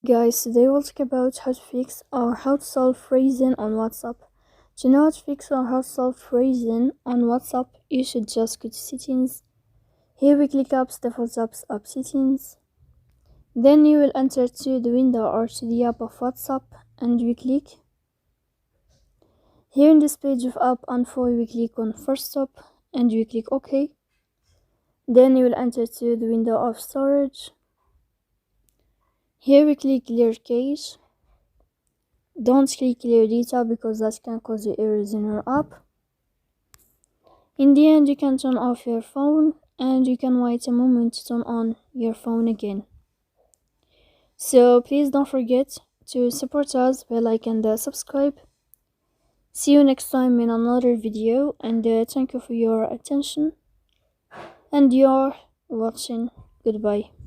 Guys, today we'll talk about how to fix or how to solve freezing on WhatsApp. To know how to fix or how to solve freezing on WhatsApp, you should just go to settings. Here we click apps, default apps, app settings. Then you will enter to the window or to the app of WhatsApp and we click. Here in this page of app info, we click on first stop and we click OK. Then you will enter to the window of storage. Here we click clear cache. Don't click clear data because that can cause you errors in your app. In the end, you can turn off your phone and you can wait a moment to turn on your phone again. So please don't forget to support us by like and subscribe. See you next time in another video, and thank you for your attention and your watching. Goodbye.